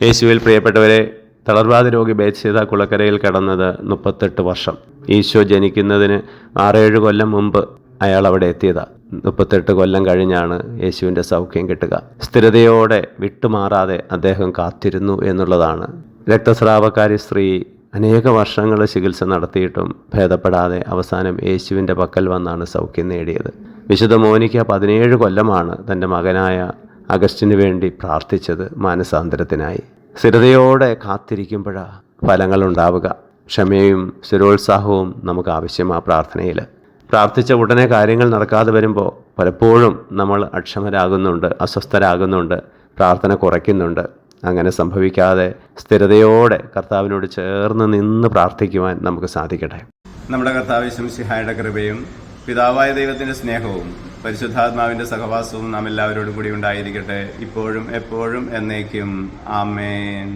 യേശുവിൽ പ്രിയപ്പെട്ടവരെ, തളർവാദ രോഗി ബേത്ശേദ കുളക്കരയിൽ കടന്നത് 38 വർഷം. ഈശോ ജനിക്കുന്നതിന് 6-7 കൊല്ലം മുമ്പ് അയാൾ അവിടെ എത്തിയതാണ്. 38 കൊല്ലം കഴിഞ്ഞാണ് യേശുവിൻ്റെ സൗഖ്യം കിട്ടുക. സ്ഥിരതയോടെ വിട്ടുമാറാതെ അദ്ദേഹം കാത്തിരുന്നു എന്നുള്ളതാണ്. രക്തസ്രാവക്കാരി സ്ത്രീ അനേക വർഷങ്ങൾ ചികിത്സ നടത്തിയിട്ടും ഭേദപ്പെടാതെ അവസാനം യേശുവിൻ്റെ പക്കൽ വന്നാണ് സൗഖ്യം നേടിയത്. വിശുദ്ധ മോനിക്ക 17 കൊല്ലമാണ് തൻ്റെ മകനായ അഗസ്റ്റിന് വേണ്ടി പ്രാർത്ഥിച്ചത് മാനസാന്തരത്തിനായി. സ്ഥിരതയോടെ കാത്തിരിക്കുമ്പോഴാണ് ഫലങ്ങൾ ഉണ്ടാവുക. ക്ഷമയും സ്ഥിരോത്സാഹവും നമുക്ക് ആവശ്യമാണ് പ്രാർത്ഥനയിൽ. പ്രാർത്ഥിച്ച ഉടനെ കാര്യങ്ങൾ നടക്കാതെ വരുമ്പോൾ പലപ്പോഴും നമ്മൾ അക്ഷമരാകുന്നുണ്ട്, അസ്വസ്ഥരാകുന്നുണ്ട്, പ്രാർത്ഥന കുറയ്ക്കുന്നുണ്ട്. അങ്ങനെ സംഭവിക്കാതെ സ്ഥിരതയോടെ കർത്താവിനോട് ചേർന്ന് നിന്ന് പ്രാർത്ഥിക്കുവാൻ നമുക്ക് സാധിക്കട്ടെ. നമ്മുടെ കർത്താവ് യേശു മിശിഹായുടെ കൃപയും പിതാവായ ദൈവത്തിൻ്റെ സ്നേഹവും പരിശുദ്ധാത്മാവിൻ്റെ സഹവാസവും നാം എല്ലാവരോടും കൂടി ഉണ്ടായിരിക്കട്ടെ, ഇപ്പോഴും എപ്പോഴും എന്നേക്കും. ആമേൻ.